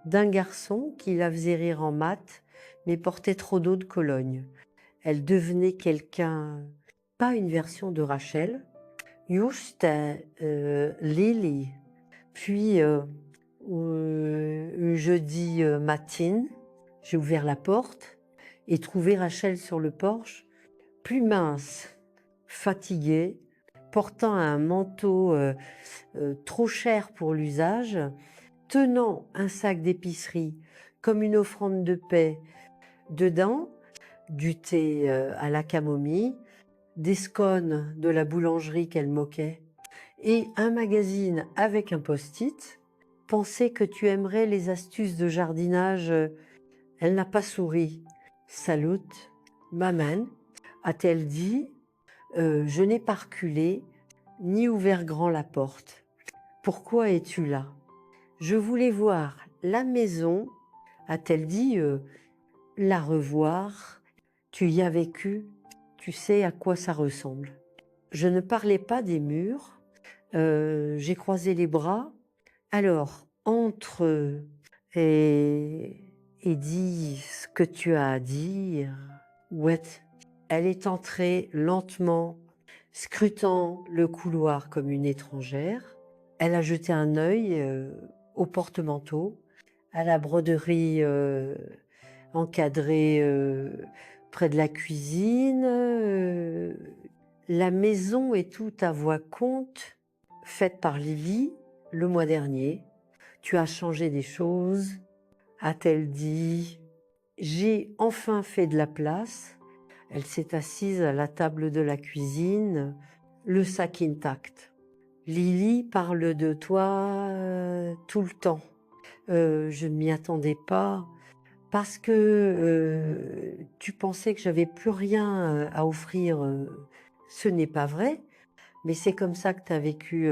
d'un garçon qui la faisait rire en maths, mais portait trop d'eau de Cologne. Elle devenait quelqu'un, pas une version de Rachel, juste Lily. Puis, un jeudi matin, j'ai ouvert la porte et trouvé Rachel sur le porche, plus mince, fatiguée, portant un manteau trop cher pour l'usage, tenant un sac d'épicerie comme une offrande de paix. Dedans, du thé à la camomille, des scones de la boulangerie qu'elle moquait, et un magazine avec un post-it. Pensez que tu aimerais les astuces de jardinage. Elle n'a pas souri. Salut, maman, a-t-elle dit. Je n'ai pas reculé, ni ouvert grand la porte. Pourquoi es-tu là? Je voulais voir la maison, a-t-elle dit, la revoir. Tu y as vécu, tu sais à quoi ça ressemble. Je ne parlais pas des murs, j'ai croisé les bras. Alors, entre et dis ce que tu as à dire. Ouais, elle est entrée lentement, scrutant le couloir comme une étrangère. Elle a jeté un œil au porte-manteau, à la broderie encadrée près de la cuisine. La maison est toute à voix compte, faite par Lily le mois dernier. Tu as changé des choses, a-t-elle dit. J'ai enfin fait de la place. Elle s'est assise à la table de la cuisine, le sac intact. Lily parle de toi tout le temps. Je ne m'y attendais pas parce que tu pensais que j'avais plus rien à offrir. Ce n'est pas vrai, mais c'est comme ça que tu as vécu.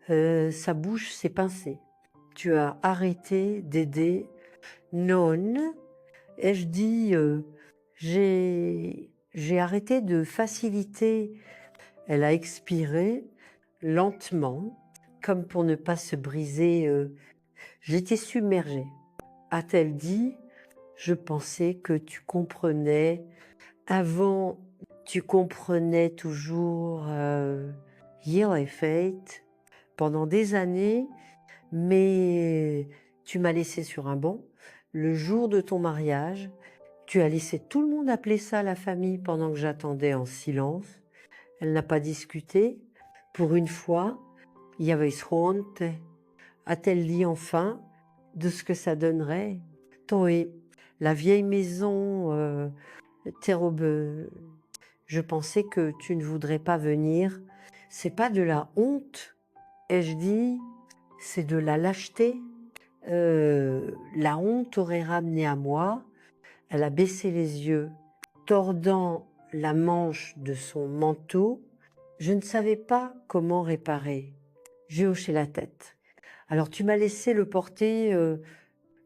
Sa bouche s'est pincée. Tu as arrêté d'aider. Non, ai-je dit, j'ai arrêté de faciliter. Elle a expiré lentement, comme pour ne pas se briser. J'étais submergée. A-t-elle dit, je pensais que tu comprenais. Avant, tu comprenais toujours Year et Fate pendant des années, mais tu m'as laissé sur un banc. Le jour de ton mariage, tu as laissé tout le monde appeler ça la famille pendant que j'attendais en silence. Elle n'a pas discuté. Pour une fois, il y avait honte. A-t-elle dit enfin de ce que ça donnerait? Toi, la vieille maison, terrible. Je pensais que tu ne voudrais pas venir. C'est pas de la honte, ai-je dit, c'est de la lâcheté. La honte aurait ramené à moi. Elle a baissé les yeux, tordant la manche de son manteau. Je ne savais pas comment réparer. J'ai hoché la tête. Alors tu m'as laissé le porter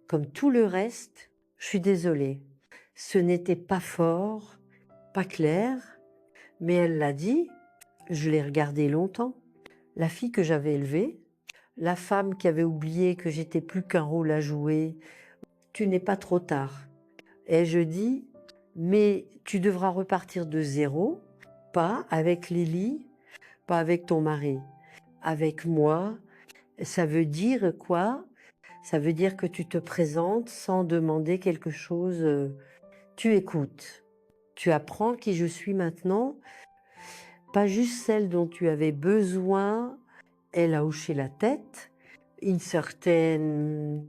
comme tout le reste. Je suis désolée. Ce n'était pas fort, pas clair, Mais elle l'a dit, je l'ai regardée longtemps. La fille que j'avais élevée, la femme qui avait oublié que j'étais plus qu'un rôle à jouer, tu n'es pas trop tard. Et je dis, mais tu devras repartir de zéro, pas avec Lily, pas avec ton mari, avec moi. Ça veut dire quoi? Ça veut dire que tu te présentes sans demander quelque chose. Tu écoutes. Tu apprends qui je suis maintenant, pas juste celle dont tu avais besoin. Elle a hoché la tête. Une certaine...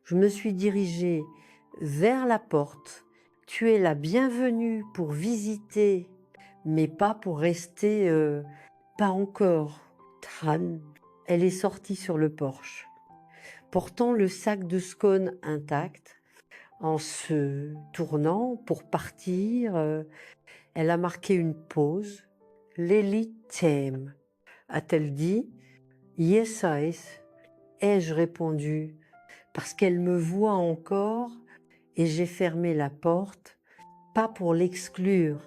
Je me suis dirigée vers la porte. Tu es la bienvenue pour visiter, mais pas pour rester, pas encore. Tran. Elle est sortie sur le porche, portant le sac de scones intact. En se tournant pour partir, elle a marqué une pause. Lily t'aime, a-t-elle dit. Yes, eyes. Ai-je répondu, parce qu'elle me voit encore, et j'ai fermé la porte, pas pour l'exclure,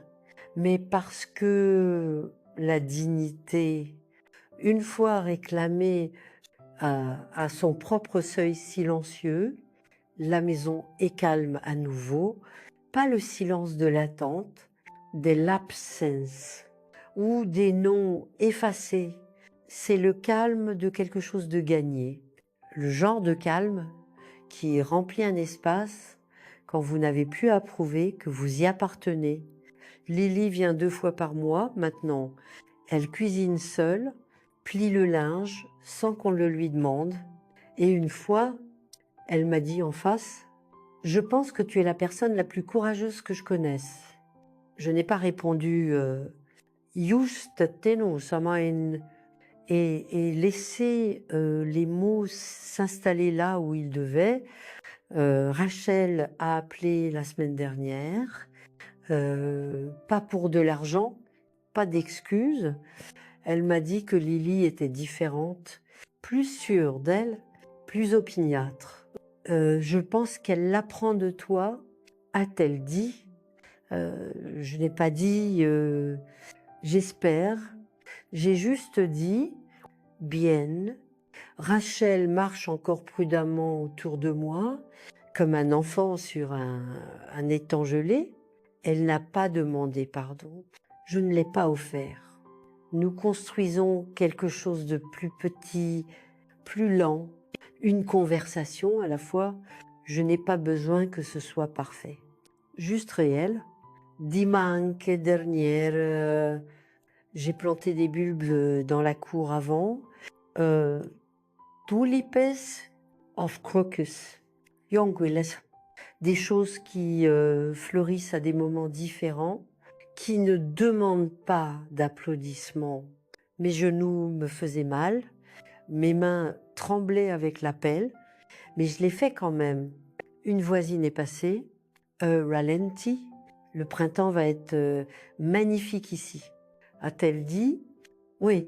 mais parce que la dignité, une fois réclamée à son propre seuil silencieux, la maison est calme à nouveau, pas le silence de l'attente, de l'absence ou des noms effacés. C'est le calme de quelque chose de gagné, le genre de calme qui remplit un espace quand vous n'avez plus à prouver que vous y appartenez. Lily vient 2 fois par mois maintenant. Elle cuisine seule, plie le linge sans qu'on le lui demande. Et une fois, elle m'a dit en face, « Je pense que tu es la personne la plus courageuse que je connaisse. » Je n'ai pas répondu « Just tenu samain » et laissé les mots s'installer là où ils devaient. Rachel a appelé la semaine dernière, pas pour de l'argent, pas d'excuses. Elle m'a dit que Lily était différente, plus sûre d'elle, plus opiniâtre. Je pense qu'elle l'apprend de toi, a-t-elle dit. Je n'ai pas dit j'espère, j'ai juste dit bien. Rachel marche encore prudemment autour de moi, comme un enfant sur un étang gelé. Elle n'a pas demandé pardon. Je ne l'ai pas offert. Nous construisons quelque chose de plus petit, plus lent, une conversation à la fois. Je n'ai pas besoin que ce soit parfait. Juste réel. Dimanche dernière, j'ai planté des bulbes dans la cour avant. Tulipes of crocus, jonquilles, des choses qui fleurissent à des moments différents, qui ne demandent pas d'applaudissements. Mes genoux me faisaient mal, mes mains tremblaient avec la pelle, mais je l'ai fait quand même. Une voisine est passée, ralenti, le printemps va être magnifique ici. A-t-elle dit? Oui.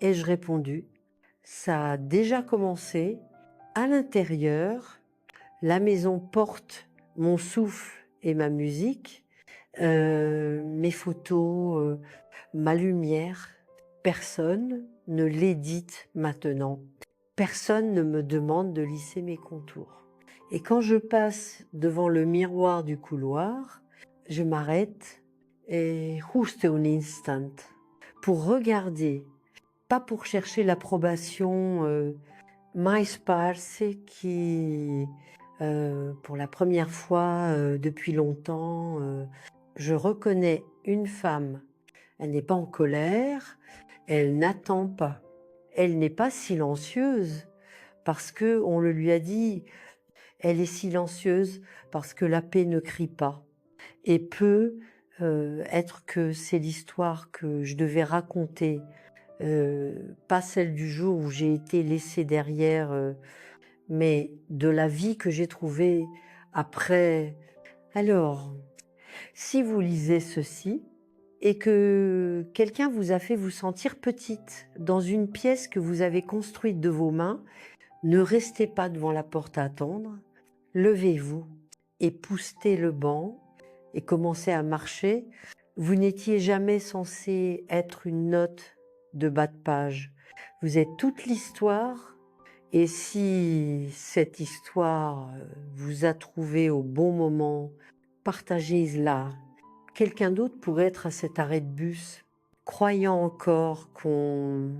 Ai-je répondu? Ça a déjà commencé. À l'intérieur, la maison porte mon souffle et ma musique, mes photos, ma lumière. Personne ne l'édite maintenant. Personne ne me demande de lisser mes contours. Et quand je passe devant le miroir du couloir, je m'arrête et juste un instant pour regarder, pas pour chercher l'approbation mais sparse qui, pour la première fois depuis longtemps, je reconnais une femme. Elle n'est pas en colère, elle n'attend pas. Elle n'est pas silencieuse parce qu'on le lui a dit. Elle est silencieuse parce que la paix ne crie pas. Et peut être que c'est l'histoire que je devais raconter, pas celle du jour où j'ai été laissée derrière, mais de la vie que j'ai trouvée après. Alors, si vous lisez ceci et que quelqu'un vous a fait vous sentir petite dans une pièce que vous avez construite de vos mains, ne restez pas devant la porte à attendre, levez-vous et poussez le banc et commencez à marcher. Vous n'étiez jamais censé être une note de bas de page. Vous êtes toute l'histoire et si cette histoire vous a trouvé au bon moment, partagez-la. Quelqu'un d'autre pourrait être à cet arrêt de bus, croyant encore qu'on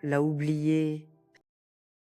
l'a oublié,